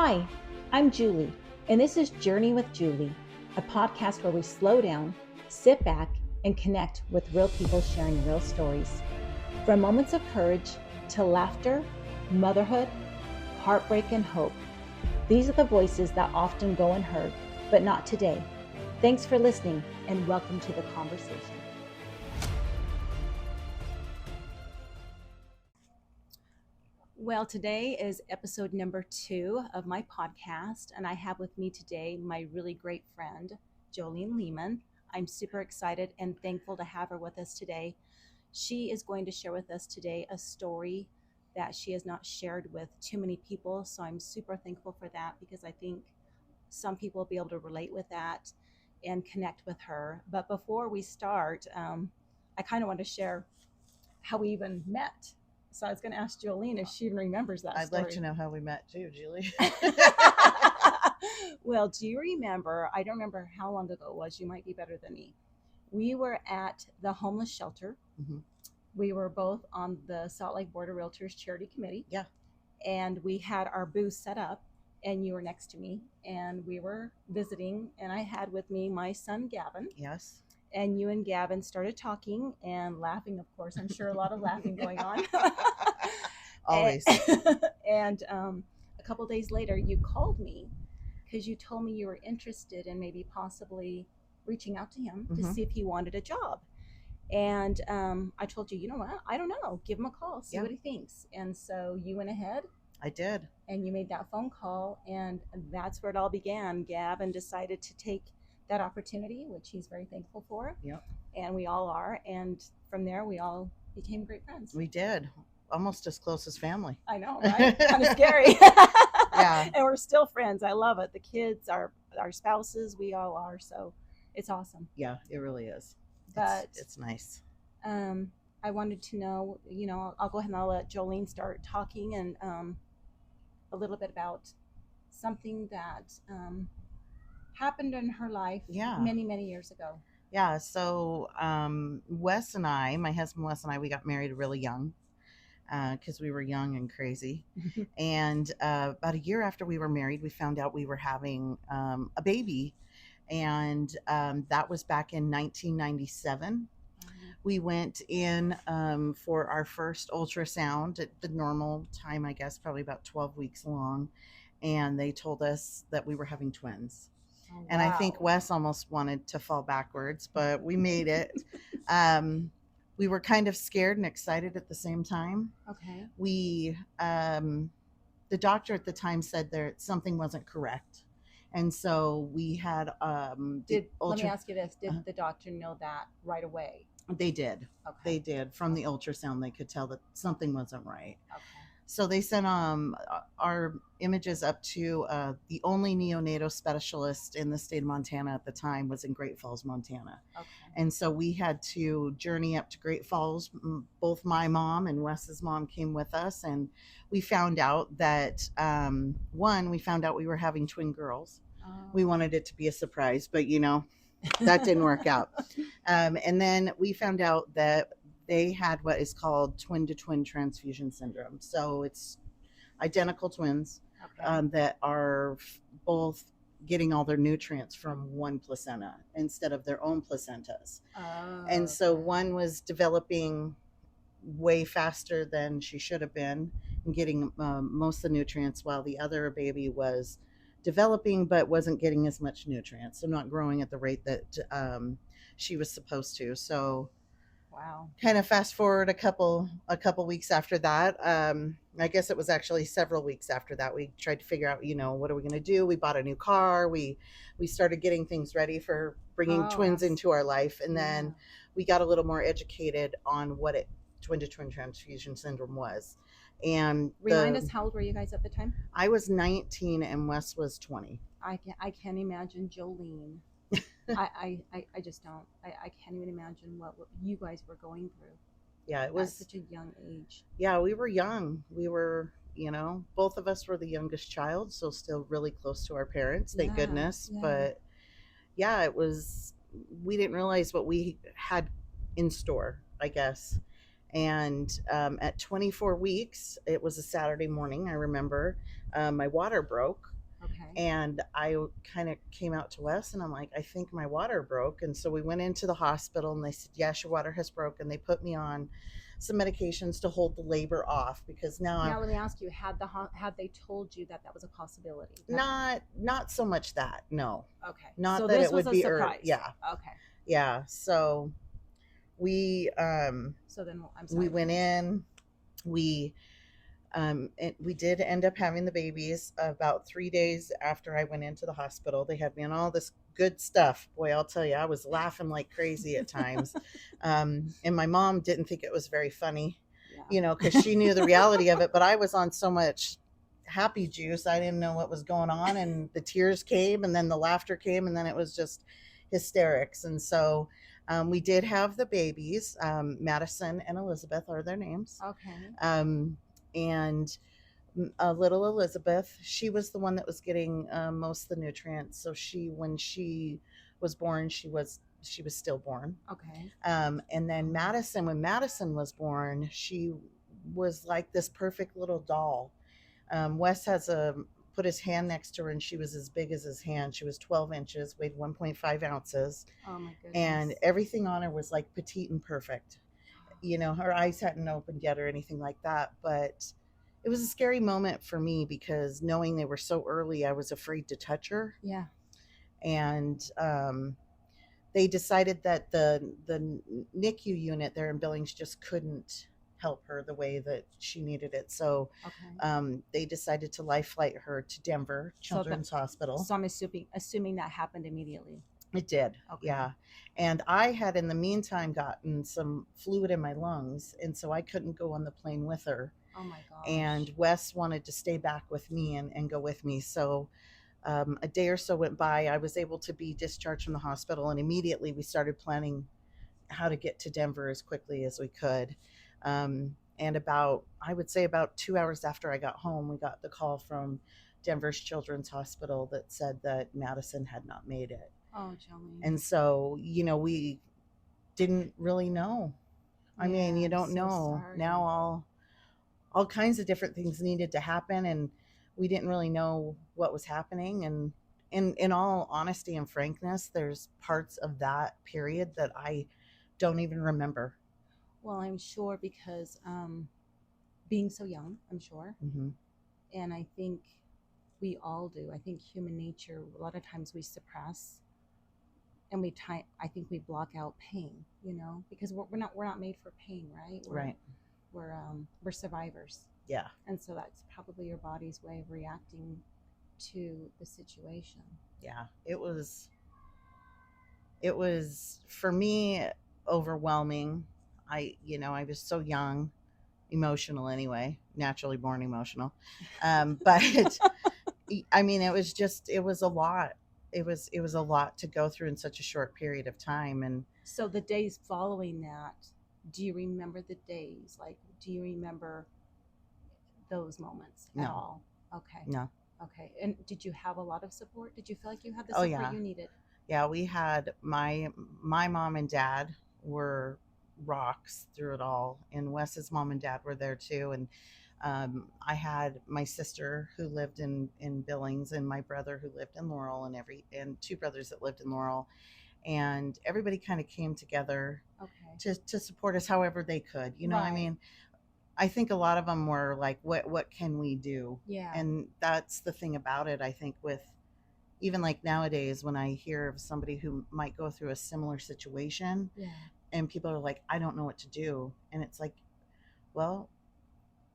Hi, I'm Julie, and this is Journey with Julie, a podcast where we slow down, sit back, and connect with real people sharing real stories. From moments of courage to laughter, motherhood, heartbreak, and hope. These are the voices that often go unheard, but not today. Thanks for listening, and welcome to the conversation. Well, today is episode number 2 of my podcast, and I have with me today my really great friend, Jolene Lehman. I'm super excited and thankful to have her with us today. She is going to share with us today a story that she has not shared with too many people, so I'm super thankful for that because I think some people will be able to relate with that and connect with her. But before we start, I kind of want to share how we even met. So I was going to ask Jolene if she even remembers that story. I'd like to know how we met too, Julie. Well, do you remember? I don't remember how long ago it was. You might be better than me. We were at the homeless shelter. Mm-hmm. We were both on the Salt Lake Board of Realtors Charity Committee. Yeah. And we had our booth set up, and you were next to me, and we were visiting, and I had with me my son, Gavin. Yes. And you and Gavin started talking and laughing, of course. I'm sure a lot of laughing going on. Always. And a couple of days later, you called me because you told me you were interested in maybe possibly reaching out to him to see if he wanted a job. And I told you, you know what? I don't know. Give him a call, see what he thinks. And so you went ahead. I did. And you made that phone call, and that's where it all began. Gavin decided to take that opportunity, which he's very thankful for. Yep. And we all are. And from there, we all became great friends. We did. Almost as close as family. I know, right? Kind of scary. Yeah. And we're still friends. I love it. The kids, our spouses, we all are. So it's awesome. Yeah, it really is. But it's nice. I wanted to know, I'll go ahead and I'll let Jolene start talking and a little bit about something that happened in her life many, many years ago. Yeah. So Wes and I, my husband Wes and I, we got married really young because we were young and crazy. And about a year after we were married, we found out we were having a baby. And that was back in 1997. We went in for our first ultrasound at the normal time, I guess, probably about 12 weeks long. And they told us that we were having twins. Oh, wow. And I think Wes almost wanted to fall backwards, but we made it. We were kind of scared and excited at the same time. Okay. The doctor at the time said that something wasn't correct. And so we had let me ask you this. Did the doctor know that right away? They did. Okay. They did. From the ultrasound, they could tell that something wasn't right. Okay. So they sent our images up to the only neonatal specialist in the state of Montana at the time was in Great Falls, Montana. Okay. And so we had to journey up to Great Falls. Both my mom and Wes's mom came with us, and we found out that we found out we were having twin girls. Oh. We wanted it to be a surprise, but that didn't work out. And then we found out that they had what is called twin-to-twin transfusion syndrome. So it's identical twins that are both getting all their nutrients from one placenta instead of their own placentas. Oh, and so one was developing way faster than she should have been and getting most of the nutrients, while the other baby was developing but wasn't getting as much nutrients, so not growing at the rate that she was supposed to. So wow. Kind of fast forward a couple weeks after that. I guess it was actually several weeks after that. We tried to figure out, what are we going to do? We bought a new car. We started getting things ready for bringing twins into our life. And then we got a little more educated on what twin-to-twin transfusion syndrome was. And remind us, how old were you guys at the time? I was 19 and Wes was 20. I can't imagine Jolene. I just don't. I can't even imagine what you guys were going through. Yeah, it was at such a young age. Yeah, we were young. We were, both of us were the youngest child, so still really close to our parents, thank goodness. Yeah. But yeah, it was, we didn't realize what we had in store, I guess. And at 24 weeks, it was a Saturday morning, I remember, my water broke And I kind of came out to Wes and I'm like, I think my water broke. And so we went into the hospital and they said, yes, your water has broken. They put me on some medications to hold the labor off because Now, let me ask you: had they told you that that was a possibility? not so much that, no. Okay. Not So that this it was would a be surprise. yeah. Okay. Yeah. So we So then I'm sorry. we went in, we we did end up having the babies about 3 days after I went into the hospital. They had me on all this good stuff. Boy, I'll tell you, I was laughing like crazy at times. And my mom didn't think it was very funny, Yeah. you know, because she knew the reality of it. But I was on so much happy juice, I didn't know what was going on. And the tears came, and then the laughter came, and then it was just hysterics. And so we did have the babies. Madison and Elizabeth are their names. Okay. And little Elizabeth, she was the one that was getting most of the nutrients. So when she was born, she was stillborn. Okay. And then Madison, when Madison was born, she was like this perfect little doll. Wes put his hand next to her, and she was as big as his hand. She was 12 inches, weighed 1.5 ounces. Oh my goodness. And everything on her was like petite and perfect. You know, her eyes hadn't opened yet or anything like that, but it was a scary moment for me because knowing they were so early, I was afraid to touch her. Yeah. And they decided that the NICU unit there in Billings just couldn't help her the way that she needed it. So they decided to life flight her to Denver Children's Hospital. So I'm assuming that happened immediately. It did. Okay. Yeah. And I had in the meantime gotten some fluid in my lungs, and so I couldn't go on the plane with her. Oh my gosh. And Wes wanted to stay back with me and go with me. So a day or so went by. I was able to be discharged from the hospital, and immediately we started planning how to get to Denver as quickly as we could. And I would say about 2 hours after I got home, we got the call from Denver's Children's Hospital that said that Madison had not made it. Oh, Jolene. And so, you know, we didn't really know. I mean, you don't know. Sorry. Now all kinds of different things needed to happen, and we didn't really know what was happening. And in all honesty and frankness, there's parts of that period that I don't even remember. Well, I'm sure because being so young, I'm sure. Mm-hmm. And I think we all do. I think human nature, a lot of times we suppress and I think we block out pain, you know, because we're not made for pain, right? Right. We're survivors. Yeah. And so that's probably your body's way of reacting to the situation. Yeah. It was for me overwhelming. I was so young, emotional anyway, naturally born emotional. But I mean, it was a lot. It was a lot to go through in such a short period of time. And so the days following that, do you remember the days? Like, do you remember those moments at all? Okay. No. Okay. And did you have a lot of support? Did you feel like you had the support you needed? Yeah, we had my mom and dad were rocks through it all, and Wes's mom and dad were there too. And I had my sister who lived in Billings, and my brother who lived in Laurel, and two brothers that lived in Laurel, and everybody kind of came together to support us however they could. You know, right. I mean, I think a lot of them were like, what can we do? Yeah. And that's the thing about it, I think, with even like nowadays when I hear of somebody who might go through a similar situation, and people are like, I don't know what to do. And it's like, well,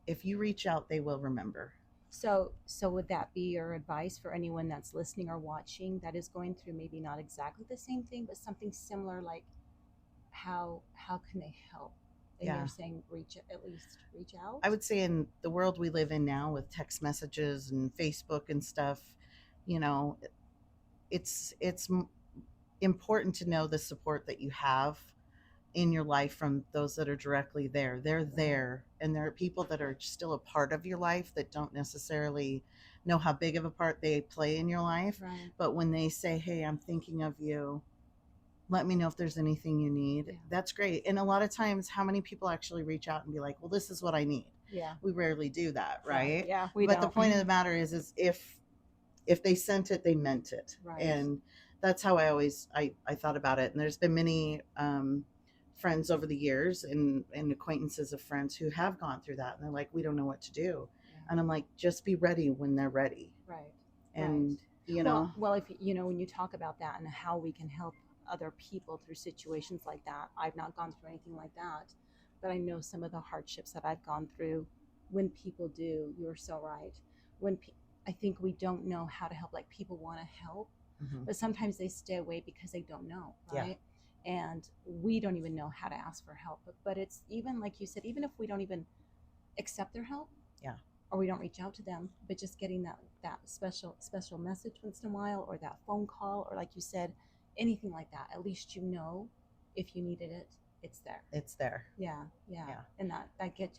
if you reach out, they will remember. So would that be your advice for anyone that's listening or watching that is going through maybe not exactly the same thing, but something similar? Like, how can they help? And you're saying at least reach out? I would say in the world we live in now with text messages and Facebook and stuff, you know, it's important to know the support that you have in your life from those that are directly there. They're there, and there are people that are still a part of your life that don't necessarily know how big of a part they play in your life. Right. But when they say, hey, I'm thinking of you, let me know if there's anything you need. Yeah. That's great. And a lot of times, how many people actually reach out and be like, well, this is what I need? Yeah. We rarely do that, right? Yeah. But the point of the matter is if if they sent it, they meant it. Right. And that's how I thought about it. And there's been many friends over the years and acquaintances of friends who have gone through that. And they're like, we don't know what to do. Yeah. And I'm like, just be ready when they're ready. Right. And, you know, well, if you know, when you talk about that and how we can help other people through situations like that, I've not gone through anything like that, but I know some of the hardships that I've gone through. When people do, you're so right. When I think we don't know how to help, like people want to help, but sometimes they stay away because they don't know, right? Yeah. And we don't even know how to ask for help. But it's even like you said, even if we don't even accept their help, yeah, or we don't reach out to them, but just getting that special message once in a while, or that phone call, or like you said, anything like that, at least you know if you needed it, it's there. It's there. Yeah. And that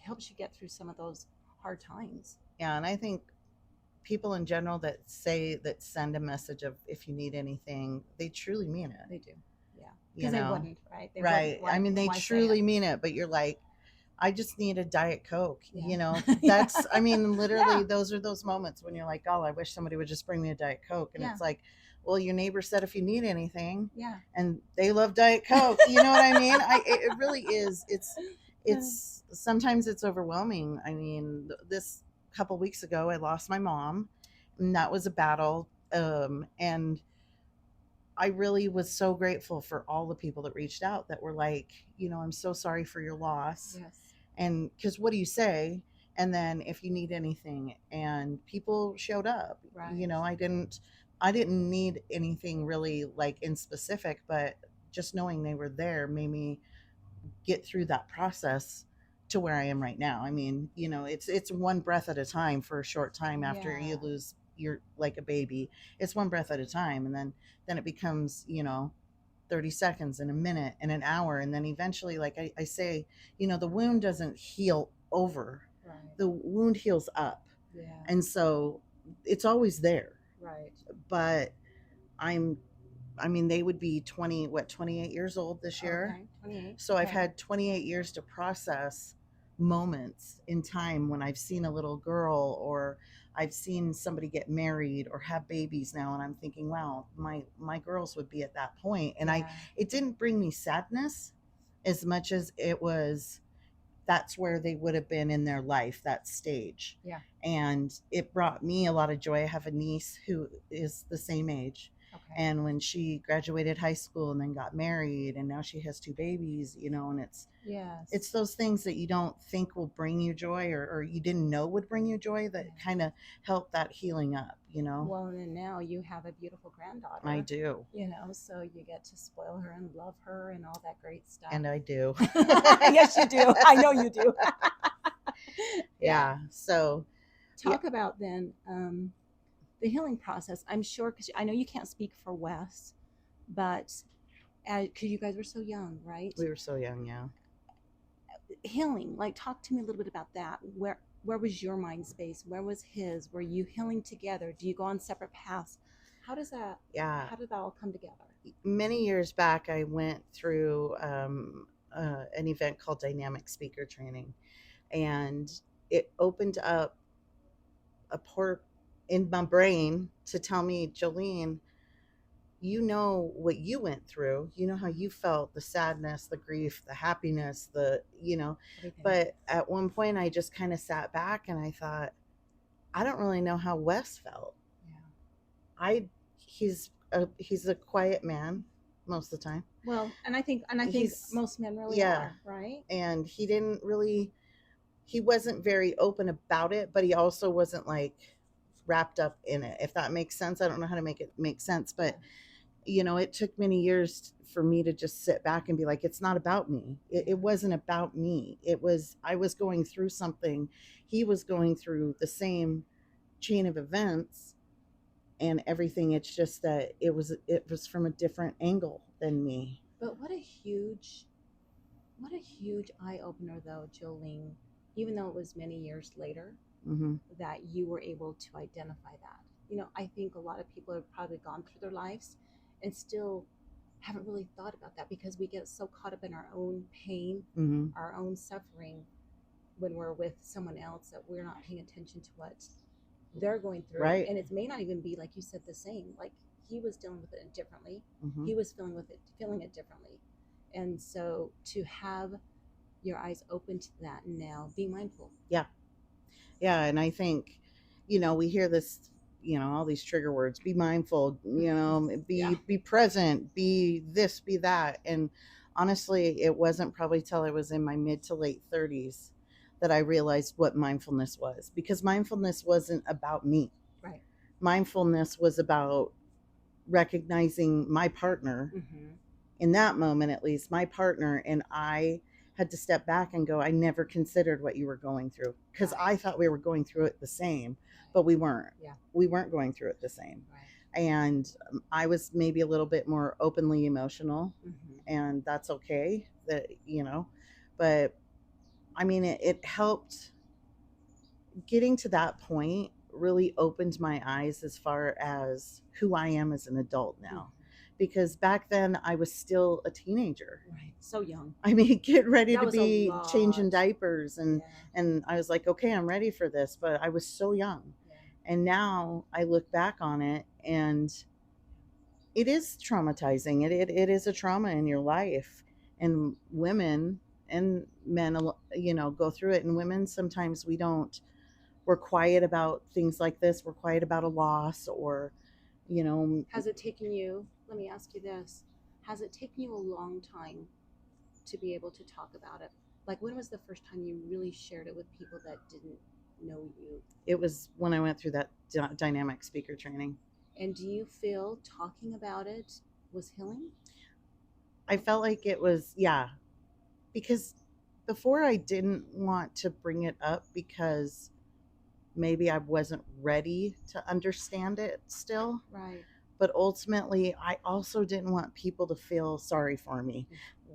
helps you get through some of those hard times. Yeah, and I think people in general that send a message of if you need anything, they truly mean it. They do. Yeah. Because they wouldn't, right? Right. I mean, they truly mean it, but you're like, I just need a Diet Coke. Yeah. You know, that's, I mean, literally, those are those moments when you're like, oh, I wish somebody would just bring me a Diet Coke. And it's like, well, your neighbor said if you need anything, and they love Diet Coke. You know what I mean? It really is. It's sometimes it's overwhelming. I mean, this couple weeks ago, I lost my mom, and that was a battle. And I really was so grateful for all the people that reached out that were like, you know, I'm so sorry for your loss. Yes. And because what do you say? And then if you need anything, and people showed up, right. You know, I didn't need anything really like in specific, but just knowing they were there made me get through that process to where I am right now. I mean, you know, it's one breath at a time for a short time after you lose your like a baby. It's one breath at a time, and then it becomes, you know, 30 seconds and a minute and an hour, and then eventually, like I say, you know, the wound doesn't heal over. Right. The wound heals up. Yeah. And so it's always there. Right. But I mean, they would be 28 years old this year. Okay, 28. So I've had 28 years to process moments in time when I've seen a little girl, or I've seen somebody get married or have babies now, and I'm thinking, wow, my girls would be at that point. And it didn't bring me sadness as much as it was, that's where they would have been in their life, that stage. Yeah. And it brought me a lot of joy. I have a niece who is the same age. Okay. And when she graduated high school and then got married, and now she has 2 babies, you know, and it's those things that you don't think will bring you joy, or you didn't know would bring you joy, that kind of help that healing up, you know. Well, and then now you have a beautiful granddaughter. I do. You know, so you get to spoil her and love her and all that great stuff. And I do. Yes, you do. I know you do. Yeah. So talk about then the healing process. I'm sure, because I know you can't speak for Wes, but because you guys were so young, right? We were so young, yeah. Healing, like, talk to me a little bit about that. Where was your mind space? Where was his? Were you healing together? Do you go on separate paths? How does that? Yeah. How did that all come together? Many years back, I went through an event called Dynamic Speaker Training, and it opened up a port in my brain to tell me, Jolene, you know what you went through, you know how you felt, the sadness, the grief, the happiness, the, you know. Everything. But at one point I just kind of sat back and I thought, I don't really know how Wes felt. Yeah. He's a quiet man most of the time. Well, and I think most men really are, right? And he wasn't very open about it, but he also wasn't like wrapped up in it, if that makes sense. I don't know how to make it make sense, but you know, it took many years for me to just sit back and be like, it's not about me. It wasn't about me. I was going through something. He was going through the same chain of events and everything. It's just that it was from a different angle than me. But what a huge eye opener though, Jolene, even though it was many years later, that you were able to identify that. You know, I think a lot of people have probably gone through their lives and still haven't really thought about that, because we get so caught up in our own pain, our own suffering when we're with someone else, that we're not paying attention to what they're going through, right, and it may not even be, like you said, the same. Like, he was dealing with it differently. hmm, He was feeling it differently. And so to have your eyes open to that now, be mindful. yeah, yeah. And I think, we hear this, all these trigger words: be mindful, Yeah. be present, be this, be that. And honestly, it wasn't probably till I was in my mid to late 30s that I realized what mindfulness was, because mindfulness wasn't about me. Right. Mindfulness was about recognizing my partner, Mm-hmm. in that moment, at least my partner, and I had to step back and go, I never considered what you were going through, because Right. I thought we were going through it the same, but we weren't. Yeah. We weren't going through it the same. Right. And I was maybe a little bit more openly emotional, Mm-hmm. and that's okay. But I mean, it helped. Getting to that point really opened my eyes as far as who I am as an adult now. Because back then I was still a teenager. Right. So young. I mean, get ready That to was a be lot. changing diapers, Yeah. and I was like, okay, I'm ready for this, but I was so young. Yeah. And now I look back on it, and it is traumatizing. It is a trauma in your life, and women and men, go through it. And women, sometimes we're quiet about things like this. We're quiet about a loss, or, Has it taken you, let me ask you this, has it taken you a long time to be able to talk about it? Like, when was the first time you really shared it with people that didn't know you? it was when I went through that dynamic speaker training. And do you feel talking about it was healing? I felt like it was, yeah, because before I didn't want to bring it up because maybe I wasn't ready to understand it still. Right. But ultimately, I also didn't want people to feel sorry for me,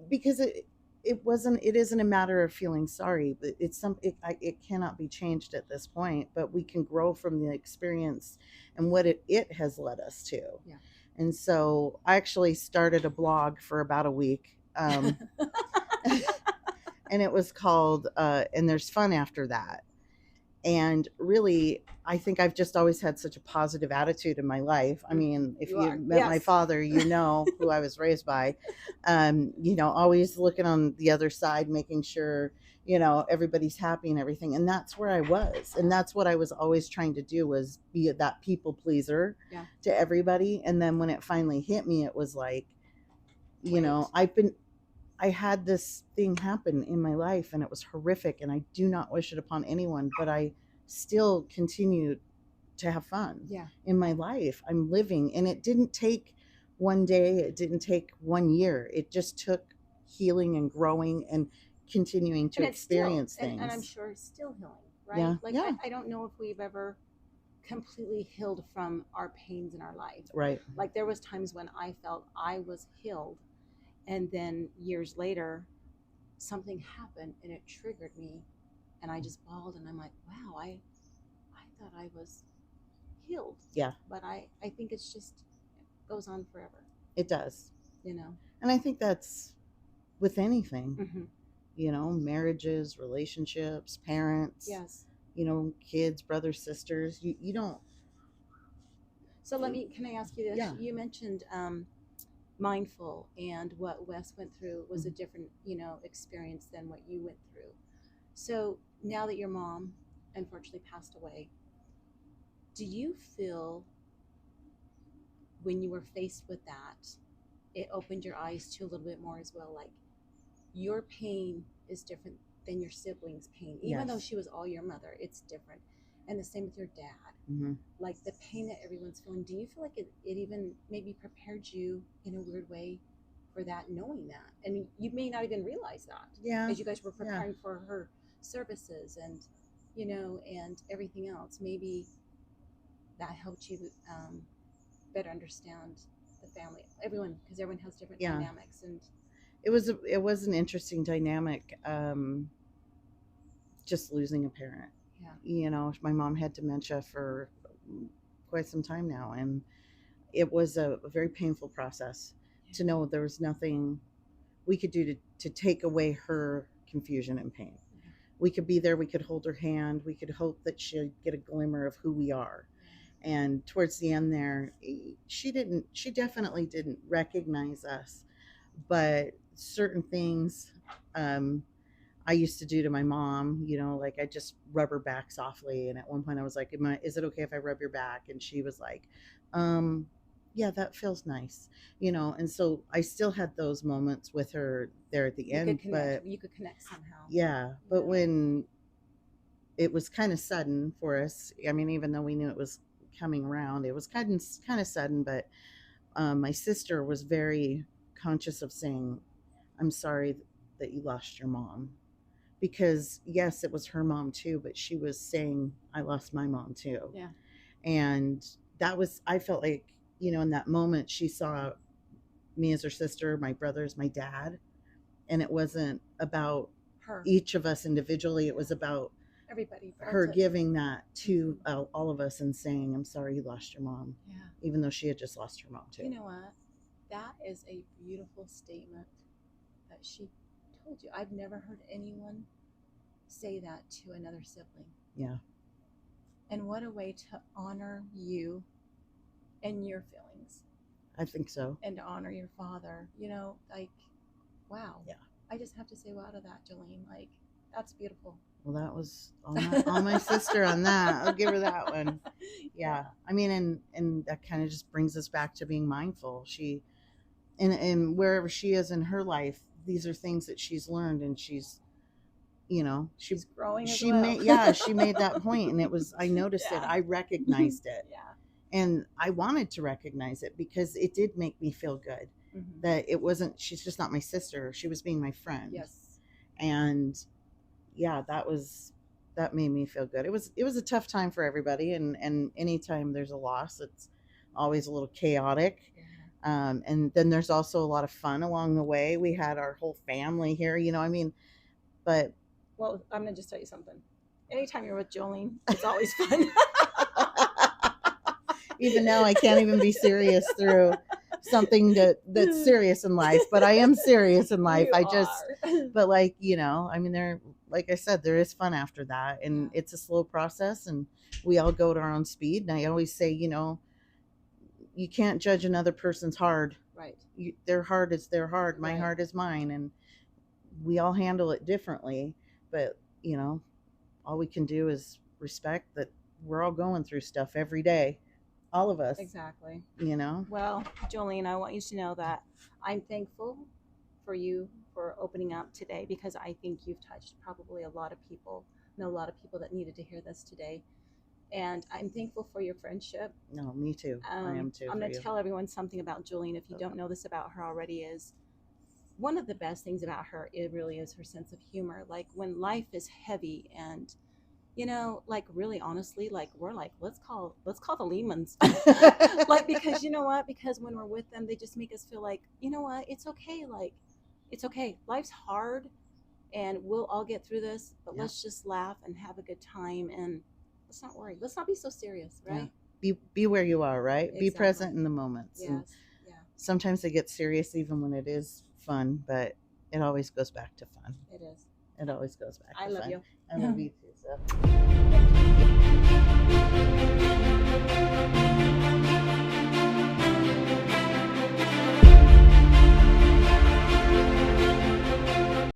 because it isn't a matter of feeling sorry, but it cannot be changed at this point, but we can grow from the experience and what it has led us to. Yeah. And so I actually started a blog for about a week, and it was called and there's fun after that. And really, I think I've just always had such a positive attitude in my life. I mean, if you met my Yes. father, who I was raised by. Always looking on the other side, making sure everybody's happy and everything. And that's where I was, and that's what I was always trying to do, was be that people pleaser. Yeah. To everybody. And then when it finally hit me, it was like, Wait. I had this thing happen in my life, and it was horrific, and I do not wish it upon anyone, but I still continued to have fun. Yeah. In my life. I'm living, and it didn't take one day, it didn't take 1 year. It just took healing and growing and continuing to experience things. And I'm sure it's still healing, right? Yeah. Like, yeah. I don't know if we've ever completely healed from our pains in our life. Right. Like, there was times when I felt I was healed, and then years later something happened and it triggered me, and I just bawled, and I'm like, wow, I thought I was healed. Yeah. But I think it's just, it goes on forever. It does. And I think that's with anything. Mm-hmm. Marriages, relationships, parents. Yes. Kids, brothers, sisters. You don't. So can I ask you this? Yeah. You mentioned mindful, and what Wes went through was a different, experience than what you went through. So now that your mom unfortunately passed away, do you feel when you were faced with that, it opened your eyes to a little bit more as well? Like, your pain is different than your siblings' pain, even though she was all your mother, it's different. And the same with your dad. Mm-hmm. Like, the pain that everyone's feeling, do you feel like it even maybe prepared you in a weird way for that, knowing that? And you may not even realize that. Yeah. As you guys were preparing for her services and and everything else, maybe that helped you better understand the family, everyone, because everyone has different dynamics. And it was an interesting dynamic, just losing a parent. My mom had dementia for quite some time now, and it was a very painful process to know there was nothing we could do to take away her confusion and pain. we could be there, we could hold her hand, we could hope that she'd get a glimmer of who we are. And towards the end there, she definitely didn't recognize us, but certain things I used to do to my mom, like I just rub her back softly. And at one point I was like, is it okay if I rub your back? And she was like, yeah, that feels nice, and so I still had those moments with her there at the end, but you could connect somehow. Yeah, but when it was kind of sudden for us, I mean, even though we knew it was coming around, it was kind of sudden, but my sister was very conscious of saying, I'm sorry that you lost your mom. Because yes, it was her mom too, but she was saying, I lost my mom too. Yeah. And that was, I felt like, in that moment, she saw me as her sister, my brothers, my dad. And it wasn't about her, each of us individually. It was about everybody, her giving that to all of us and saying, I'm sorry you lost your mom. Yeah. Even though she had just lost her mom too. You know what? That is a beautiful statement that she told you. I've never heard anyone say that to another sibling. Yeah. And what a way to honor you and your feelings. I think so. And to honor your father. Like, wow. Yeah. I just have to say wow to that, Jolene. Like, that's beautiful. Well, that was all my sister on that. I'll give her that one. Yeah. I mean, and that kind of just brings us back to being mindful. She, and wherever she is in her life, these are things that she's learned, and she's growing as she well. she made that point, and it was, I noticed it. I recognized it. Yeah. And I wanted to recognize it because it did make me feel good. Mm-hmm. That it wasn't, she's just not my sister. She was being my friend. Yes. And yeah, that made me feel good. It was a tough time for everybody. And anytime there's a loss, it's always a little chaotic. Yeah. And then there's also a lot of fun along the way. We had our whole family here, but. Well, I'm going to just tell you something. Anytime you're with Jolene, it's always fun. Even now, I can't even be serious through something that's serious in life, but I am serious in life. But like, I mean, like I said, there is fun after that, and it's a slow process, and we all go at our own speed. And I always say, you can't judge another person's hard. Right. Their heart is their heart. Right. My heart is mine. And we all handle it differently, but all we can do is respect that we're all going through stuff every day. All of us. Exactly. Well, Jolene, I want you to know that I'm thankful for you for opening up today, because I think you've touched probably a lot of people, and a lot of people that needed to hear this today. And I'm thankful for your friendship. No, me too. I am too. I'm going to tell everyone something about Jolene. If you don't know this about her already, is one of the best things about her, it really is her sense of humor. Like, when life is heavy and like, really honestly, like, we're like, let's call the Lehmans. Like, because you know what? Because when we're with them, they just make us feel like, you know what? It's okay. Like, it's okay. Life's hard, and we'll all get through this, but let's just laugh and have a good time, and let's not worry. Let's not be so serious, right? Yeah. Be where you are, right? Exactly. Be present in the moments. Yes. And sometimes they get serious even when it is fun, but it always goes back to fun. It is. It always goes back to fun. I love you. I love you too, so.